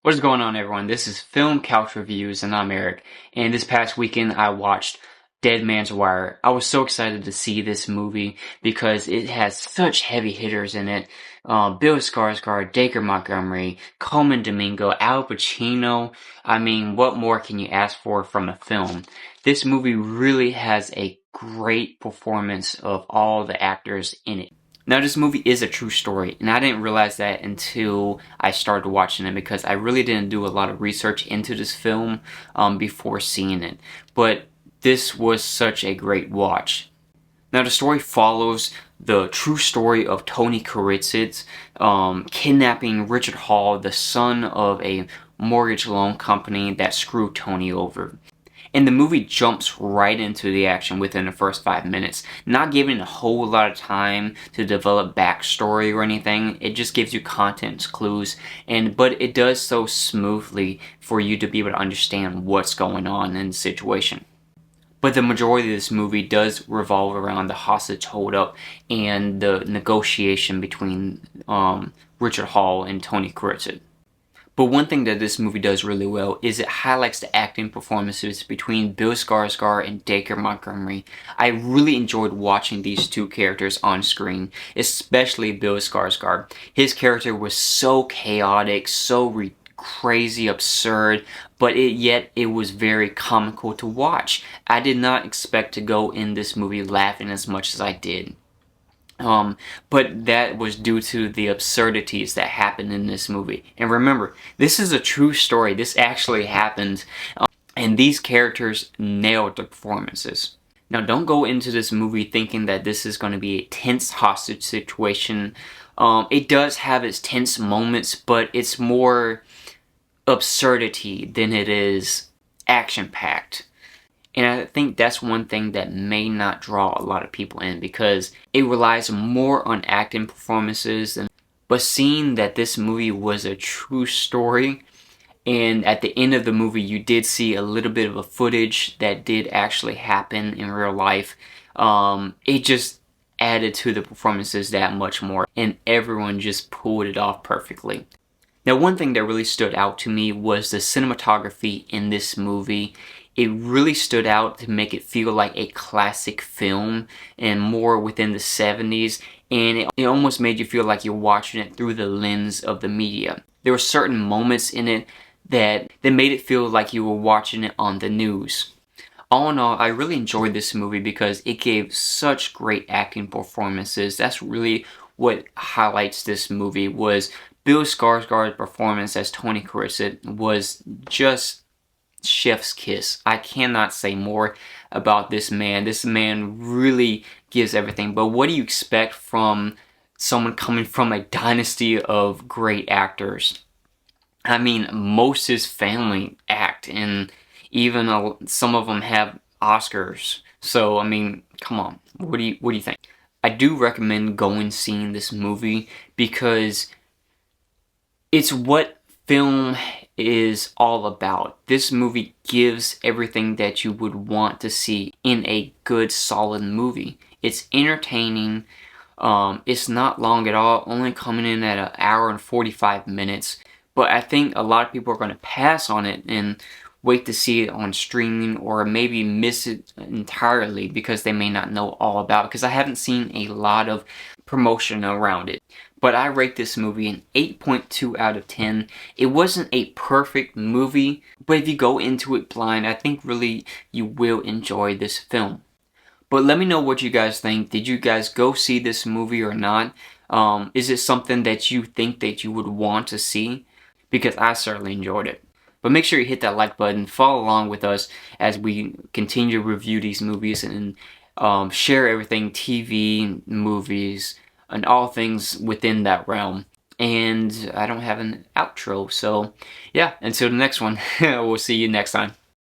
What is going on, everyone? This is Film Couch Reviews, and I'm Eric. And this past weekend, I watched Dead Man's Wire. I was so excited to see this movie because it has such heavy hitters in it. Bill Skarsgård, Dacre Montgomery, Coleman Domingo, Al Pacino. I mean, what more can you ask for from a film? This movie really has a great performance of all the actors in it. Now, this movie is a true story, and I didn't realize that until I started watching it because I really didn't do a lot of research into this film before seeing it. But this was such a great watch. Now, the story follows the true story of Tony Kiritsis kidnapping Richard Hall, the son of a mortgage loan company that screwed Tony over. And the movie jumps right into the action within the first 5 minutes, not giving a whole lot of time to develop backstory or anything. It just gives you content clues, but it does so smoothly for you to be able to understand what's going on in the situation. But the majority of this movie does revolve around the hostage holdup and the negotiation between Richard Hall and Tony Kiritsis. But one thing that this movie does really well is it highlights the acting performances between Bill Skarsgård and Dacre Montgomery. I really enjoyed watching these two characters on screen, especially Bill Skarsgård. His character was so chaotic, so crazy, absurd, but yet it was very comical to watch. I did not expect to go in this movie laughing as much as I did. But that was due to the absurdities that happened in this movie. And remember, this is a true story. This actually happened. And these characters nailed the performances. Now, don't go into this movie thinking that this is going to be a tense hostage situation. It does have its tense moments, but it's more absurdity than it is action-packed. And I think that's one thing that may not draw a lot of people in because it relies more on acting performances. But seeing that this movie was a true story, and at the end of the movie you did see a little bit of a footage that did actually happen in real life, it just added to the performances that much more. And everyone just pulled it off perfectly. Now, one thing that really stood out to me was the cinematography in this movie. It really stood out to make it feel like a classic film and more within the 70s, and it almost made you feel like you're watching it through the lens of the media. There were certain moments in it that made it feel like you were watching it on the news. All in all, I really enjoyed this movie because it gave such great acting performances. That's really what highlights this movie. Was Bill Skarsgård's performance as Tony Kiritsis was just chef's kiss. I cannot say more about this man. This man really gives everything. But what do you expect from someone coming from a dynasty of great actors? I mean, most of his family act, and even some of them have Oscars. So, I mean, come on. What do you think? I do recommend going seeing this movie because it's what film is all about. This movie gives everything that you would want to see in a good, solid movie. It's entertaining. It's not long at all, only coming in at 1 hour and 45 minutes. But I think a lot of people are going to pass on it and wait to see it on streaming, or maybe miss it entirely because they may not know all about it, because I haven't seen a lot of promotion around it. But I rate this movie an 8.2 out of 10. It wasn't a perfect movie, but if you go into it blind, I think really you will enjoy this film. But let me know what you guys think. Did you guys go see this movie or not? Is it something that you think that you would want to see? Because I certainly enjoyed it. But make sure you hit that like button, follow along with us as we continue to review these movies and share everything TV, movies, and all things within that realm. And I don't have an outro, so yeah, until the next one, we'll see you next time.